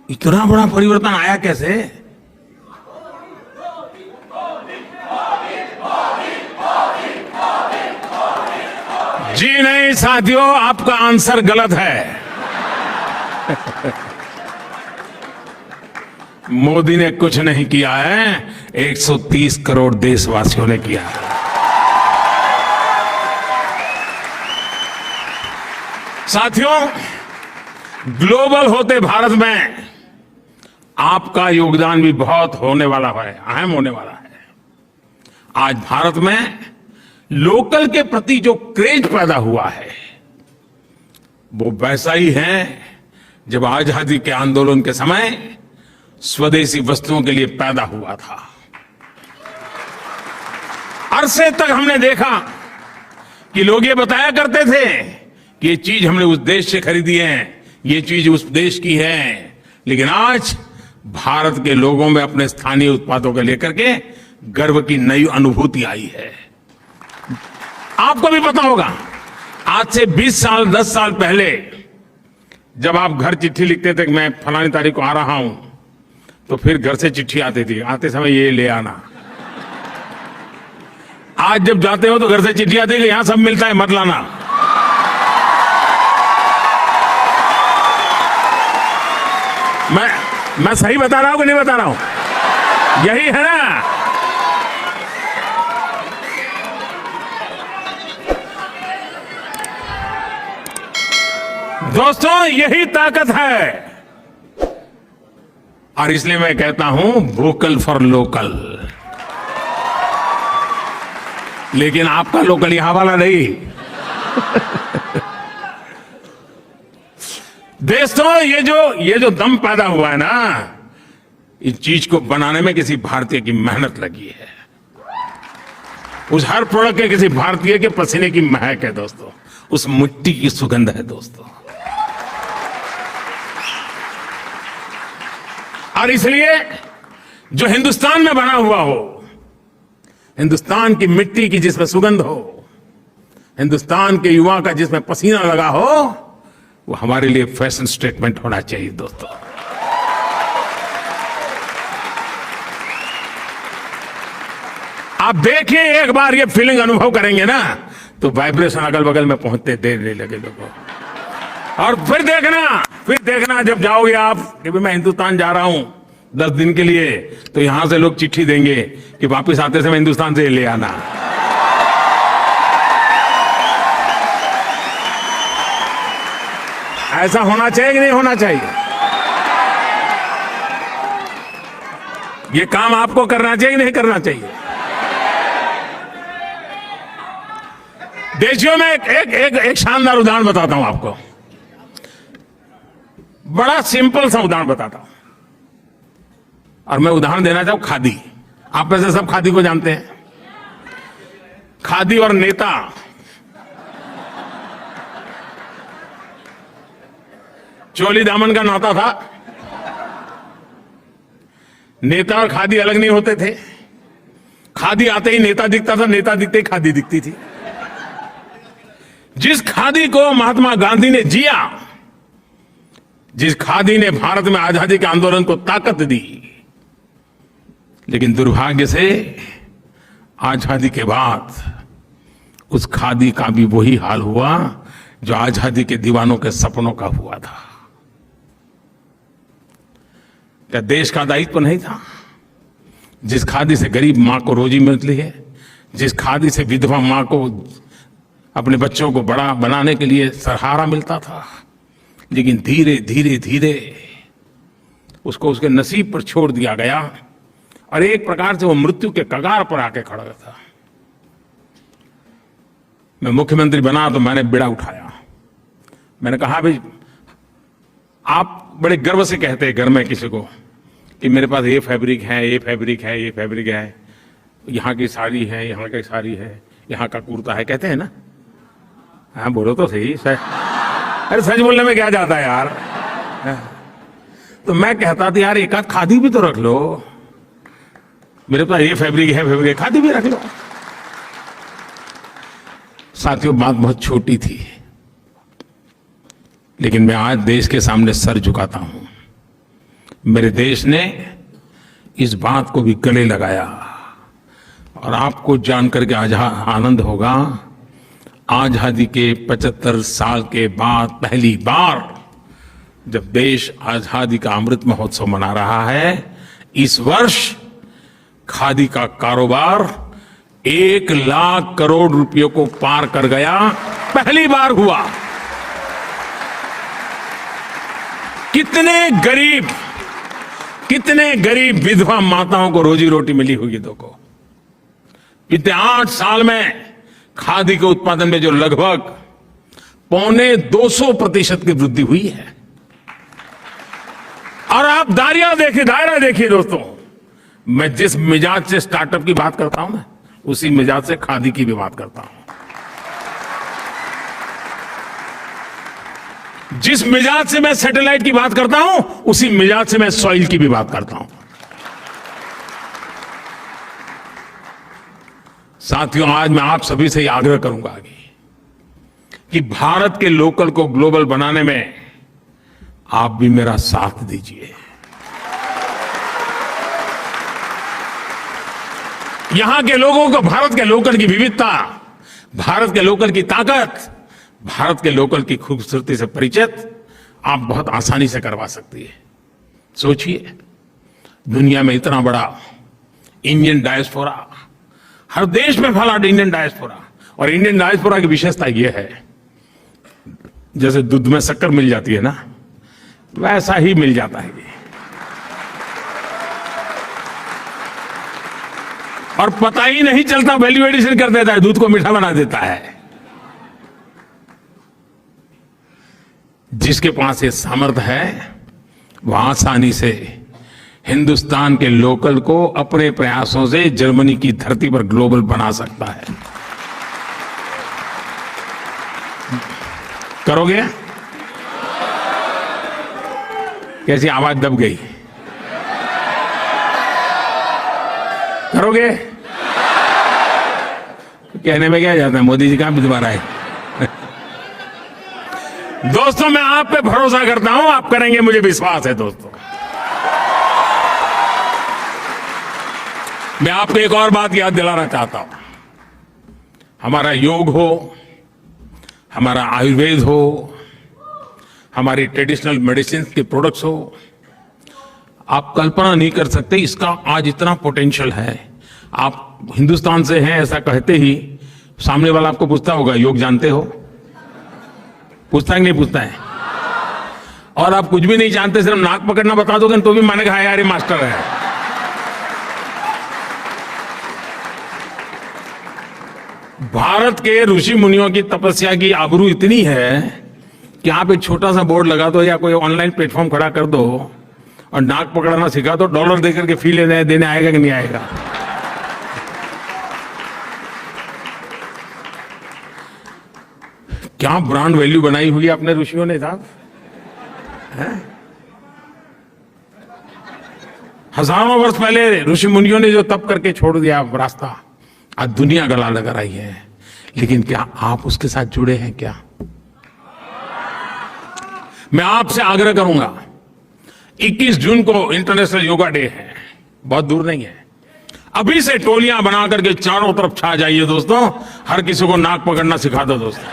इतना बड़ा परिवर्तन आया कैसे। जी नहीं साथियों, आपका आंसर गलत है। मोदी ने कुछ नहीं किया है, 130 करोड़ देशवासियों ने किया है। साथियों, ग्लोबल होते भारत में आपका योगदान भी बहुत होने वाला है, अहम होने वाला है। आज भारत में लोकल के प्रति जो क्रेज पैदा हुआ है वो वैसा ही है जब आजादी के आंदोलन के समय स्वदेशी वस्तुओं के लिए पैदा हुआ था। अरसे तक हमने देखा कि लोग ये बताया करते थे कि ये चीज हमने उस देश से खरीदी है, ये चीज उस देश की है, लेकिन आज भारत के लोगों में अपने स्थानीय उत्पादों को लेकर के गर्व की नई अनुभूति आई है। आपको भी पता होगा, आज से 20 साल 10 साल पहले जब आप घर चिट्ठी लिखते थे कि मैं फलानी तारीख को आ रहा हूं, तो फिर घर से चिट्ठी आती थी, आते समय ये ले आना। आज जब जाते हो तो घर से चिट्ठी आती है कि यहां सब मिलता है, मत लाना। मैं सही बता रहा हूं कि नहीं बता रहा हूं? यही है ना। दोस्तों, यही ताकत है, और इसलिए मैं कहता हूं वोकल फॉर लोकल। लेकिन आपका लोकल यहां वाला नहीं। दोस्तों, ये जो दम पैदा हुआ है ना, इस चीज को बनाने में किसी भारतीय की मेहनत लगी है। उस हर प्रोडक्ट के किसी भारतीय के पसीने की महक है दोस्तों, उस मिट्टी की सुगंध है दोस्तों। और इसलिए जो हिंदुस्तान में बना हुआ हो, हिंदुस्तान की मिट्टी की जिसमें सुगंध हो, हिंदुस्तान के युवा का जिसमें पसीना लगा हो, वो हमारे लिए फैशन स्टेटमेंट होना चाहिए दोस्तों। आप देखिए, एक बार ये फीलिंग अनुभव करेंगे ना, तो वाइब्रेशन अगल बगल में पहुंचते देर नहीं लगे लोगों। और फिर देखना जब जाओगे आप कि मैं हिंदुस्तान जा रहा हूं 10 दिन के लिए, तो यहां से लोग चिट्ठी देंगे कि वापस आते समय हिंदुस्तान से ले आना। ऐसा होना चाहिए कि नहीं होना चाहिए? ये काम आपको करना चाहिए कि नहीं करना चाहिए? देशियों में एक शानदार उदाहरण बताता हूं आपको, बड़ा सिंपल सा उदाहरण बताता हूं, और मैं उदाहरण देना चाहूं खादी। आप में से सब खादी को जानते हैं। खादी और नेता, चोली दामन का नाता था। नेता और खादी अलग नहीं होते थे। खादी आते ही नेता दिखता था, नेता दिखते ही खादी दिखती थी। जिस खादी को महात्मा गांधी ने जिया, जिस खादी ने भारत में आजादी के आंदोलन को ताकत दी, लेकिन दुर्भाग्य से आजादी के बाद उस खादी का भी वही हाल हुआ जो आजादी के दीवानों के सपनों का हुआ था। क्या देश का दायित्व नहीं था? जिस खादी से गरीब मां को रोजी मिलती है, जिस खादी से विधवा मां को अपने बच्चों को बड़ा बनाने के लिए सहारा मिलता था, लेकिन धीरे धीरे धीरे उसको उसके नसीब पर छोड़ दिया गया, और एक प्रकार से वो मृत्यु के कगार पर आके खड़ा था। मैं मुख्यमंत्री बना तो मैंने बीड़ा उठाया। मैंने कहा, भाई आप बड़े गर्व से कहते हैं घर में किसी को कि मेरे पास ये फैब्रिक है, ये फैब्रिक है, ये फैब्रिक है, यहाँ की साड़ी है, यहाँ की साड़ी है, यहाँ का कुर्ता है, कहते हैं ना? हाँ बोलो तो सही सर। अरे सच बोलने में क्या जाता है यार। तो मैं कहता था यार एक आध खादी भी तो रख लो, मेरे पास ये फैब्रिक है, खादी भी रख लो। साथियों बात बहुत छोटी थी, लेकिन मैं आज देश के सामने सर झुकाता हूं। मेरे देश ने इस बात को भी गले लगाया और आपको जानकर के आज आनंद होगा, आजादी के 75 साल के बाद पहली बार जब देश आजादी का अमृत महोत्सव मना रहा है, इस वर्ष खादी का कारोबार 1 लाख करोड़ रुपयों को पार कर गया, पहली बार हुआ। कितने गरीब विधवा माताओं को रोजी रोटी मिली होगी। देखो पिछले 8 साल में खादी के उत्पादन में जो लगभग 250% की वृद्धि हुई है। और आप दायरा देखिए दोस्तों, मैं जिस मिजाज से स्टार्टअप की बात करता हूं ना, उसी मिजाज से खादी की भी बात करता हूं। जिस मिजाज से मैं सैटेलाइट की बात करता हूं, उसी मिजाज से मैं सॉइल की भी बात करता हूं। साथियों आज मैं आप सभी से आग्रह करूंगा कि भारत के लोकल को ग्लोबल बनाने में आप भी मेरा साथ दीजिए। यहां के लोगों को भारत के लोकल की विविधता, भारत के लोकल की ताकत, भारत के लोकल की खूबसूरती से परिचित आप बहुत आसानी से करवा सकती है। सोचिए दुनिया में इतना बड़ा इंडियन डायस्पोरा, हर देश में फैला इंडियन डायस्पोरा, और इंडियन डायस्पोरा की विशेषता यह है जैसे दूध में शक्कर मिल जाती है ना, वैसा ही मिल जाता है ये। और पता ही नहीं चलता, वैल्यू एडिशन कर देता है, दूध को मीठा बना देता है। जिसके पास ये सामर्थ्य है वो आसानी से हिंदुस्तान के लोकल को अपने प्रयासों से जर्मनी की धरती पर ग्लोबल बना सकता है। करोगे? कैसी आवाज दब गई? करोगे? कहने में क्या जाता है, मोदी जी कहां भी दोबारा आए। दोस्तों मैं आप पे भरोसा करता हूं, आप करेंगे, मुझे विश्वास है। दोस्तों मैं आपको एक और बात याद दिलाना चाहता हूं। हमारा योग हो, हमारा आयुर्वेद हो, हमारी ट्रेडिशनल मेडिसिन के प्रोडक्ट्स हो, आप कल्पना नहीं कर सकते इसका आज इतना पोटेंशियल है। आप हिंदुस्तान से हैं ऐसा कहते ही सामने वाला आपको पूछता होगा योग जानते हो? पूछता है कि नहीं पूछता है? और आप कुछ भी नहीं जानते, सिर्फ नाक पकड़ना बता दोगे तो भी मानेगा हाँ यार ये मास्टर है। भारत के ऋषि मुनियों की तपस्या की आबरू इतनी है कि आप एक छोटा सा बोर्ड लगा दो या कोई ऑनलाइन प्लेटफॉर्म खड़ा कर दो और नाक पकड़ना सिखा दो, डॉलर देकर के फी देने आएगा कि नहीं आएगा? क्या ब्रांड वैल्यू बनाई हुई अपने ऋषियों ने साहब। हजारों वर्ष पहले ऋषि मुनियों ने जो तप करके छोड़ दिया रास्ता, आज दुनिया गला लगा रही है। लेकिन क्या आप उसके साथ जुड़े हैं? क्या मैं आपसे आग्रह करूंगा, 21 जून को इंटरनेशनल योगा डे है, बहुत दूर नहीं है। अभी से टोलियां बना करके चारों तरफ छा जाइए दोस्तों, हर किसी को नाक पकड़ना सिखा दो दोस्तों।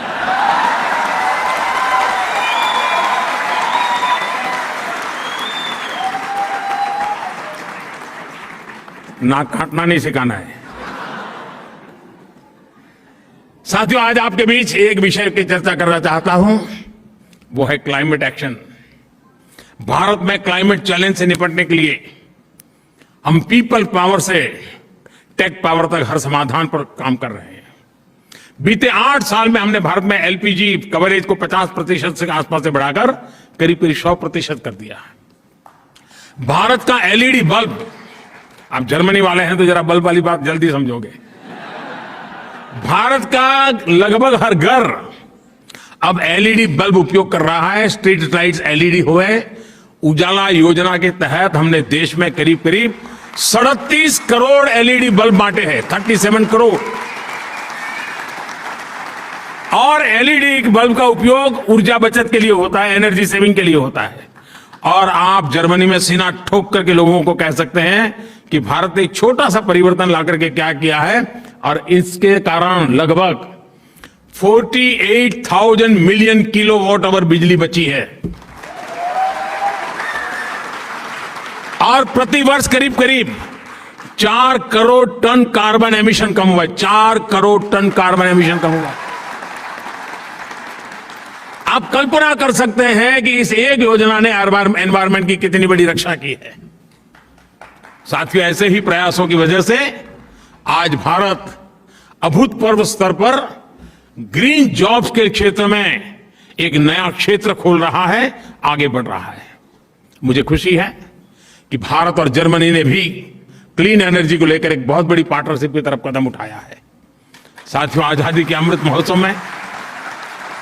नाक काटना नहीं सिखाना है। साथियों आज आपके बीच एक विषय की चर्चा करना चाहता हूं, वो है क्लाइमेट एक्शन। भारत में क्लाइमेट चैलेंज से निपटने के लिए हम पीपल पावर से टेक पावर तक हर समाधान पर काम कर रहे हैं। बीते 8 साल में हमने भारत में एलपीजी कवरेज को 50% से आसपास से बढ़ाकर करीब 100% कर दिया। भारत का एलईडी बल्ब आप जर्मनी वाले हैं तो जरा बल्ब वाली बात जल्दी समझोगे। भारत का लगभग हर घर अब एलईडी बल्ब उपयोग कर रहा है। स्ट्रीट लाइट्स एलईडी हुए। उजाला योजना के तहत हमने देश में करीब करीब 37 करोड़ एलईडी बल्ब बांटे हैं, 37 करोड़। और एलईडी बल्ब का उपयोग ऊर्जा बचत के लिए होता है, एनर्जी सेविंग के लिए होता है। और आप जर्मनी में सीना ठोक करके लोगों को कह सकते हैं कि भारत ने एक छोटा सा परिवर्तन ला करके क्या किया है, और इसके कारण लगभग 48,000 मिलियन किलोवाट आवर बिजली बची है। और प्रतिवर्ष करीब करीब 4 करोड़ टन कार्बन एमिशन कम हुआ है। 4 करोड़ टन कार्बन एमिशन कम हुआ है। आप कल्पना कर सकते हैं कि इस एक योजना ने एनवायरमेंट की कितनी बड़ी रक्षा की है। साथियों, ऐसे ही प्रयासों की वजह से आज भारत अभूतपूर्व स्तर पर ग्रीन जॉब्स के क्षेत्र में एक नया क्षेत्र खोल रहा है, आगे बढ़ रहा है। मुझे खुशी है कि भारत और जर्मनी ने भी क्लीन एनर्जी को लेकर एक बहुत बड़ी पार्टनरशिप की तरफ कदम उठाया है। साथियों, आजादी के अमृत महोत्सव में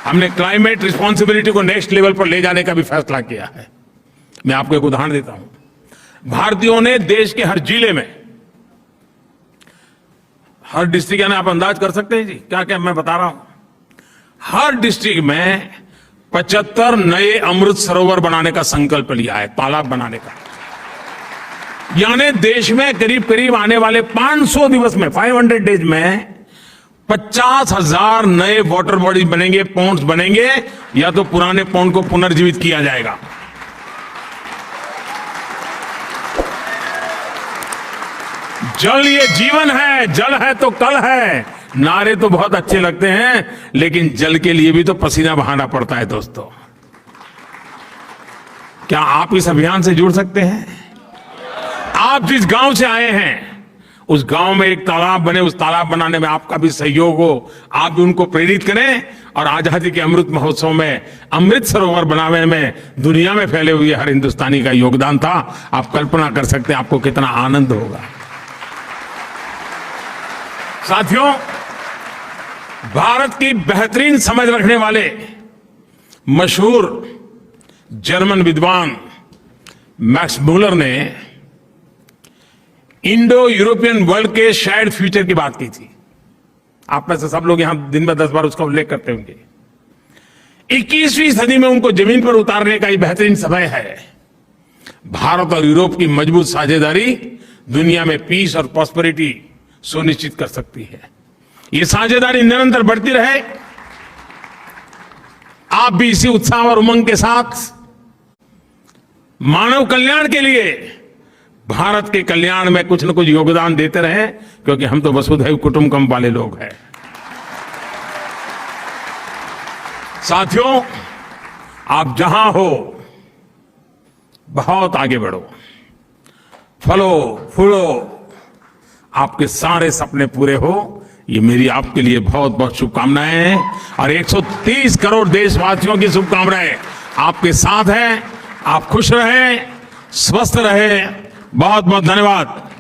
हमने क्लाइमेट रिस्पॉन्सिबिलिटी को नेक्स्ट लेवल पर ले जाने का भी फैसला किया है। मैं आपको एक उदाहरण देता हूं। भारतीयों ने देश के हर जिले में, हर डिस्ट्रिक्ट, यानी आप अंदाज कर सकते हैं जी क्या क्या मैं बता रहा हूं, हर डिस्ट्रिक्ट में 75 नए अमृत सरोवर बनाने का संकल्प लिया है, तालाब बनाने का। यानी देश में करीब करीब आने वाले 500 दिवस में, 500 डेज में 50,000 नए वाटर बॉडीज बनेंगे, पॉन्ड्स बनेंगे, या तो पुराने पॉन्ड को पुनर्जीवित किया जाएगा। जल ये जीवन है, जल है तो कल है। नारे तो बहुत अच्छे लगते हैं, लेकिन जल के लिए भी तो पसीना बहाना पड़ता है। दोस्तों, क्या आप इस अभियान से जुड़ सकते हैं? आप जिस गांव से आए हैं उस गांव में एक तालाब बने, उस तालाब बनाने में आपका भी सहयोग हो, आप भी उनको प्रेरित करें। और आजादी के अमृत महोत्सव में अमृत सरोवर बनाने में दुनिया में फैले हुए हर हिंदुस्तानी का योगदान था। आप कल्पना कर सकते हैं आपको कितना आनंद होगा। साथियों, भारत की बेहतरीन समझ रखने वाले मशहूर जर्मन विद्वान मैक्स मूलर ने इंडो यूरोपियन वर्ल्ड के शायद फ्यूचर की बात की थी। आप में से सब लोग यहां दिन में 10 बार उसका उल्लेख करते होंगे। 21वीं सदी में उनको जमीन पर उतारने का ये बेहतरीन समय है। भारत और यूरोप की मजबूत साझेदारी दुनिया में पीस और प्रॉस्पेरिटी सुनिश्चित कर सकती है। ये साझेदारी निरंतर बढ़ती रहे। आप भी इसी उत्साह और उमंग के साथ मानव कल्याण के लिए, भारत के कल्याण में कुछ न कुछ योगदान देते रहे, क्योंकि हम तो वसुधैव कुटुंबकम वाले लोग हैं। साथियों, आप जहां हो बहुत आगे बढ़ो, फलो फूलो, आपके सारे सपने पूरे हो, ये मेरी आपके लिए बहुत बहुत शुभकामनाएं हैं। और 130 करोड़ देशवासियों की शुभकामनाएं आपके साथ हैं। आप खुश रहें, स्वस्थ रहें। बहुत बहुत धन्यवाद।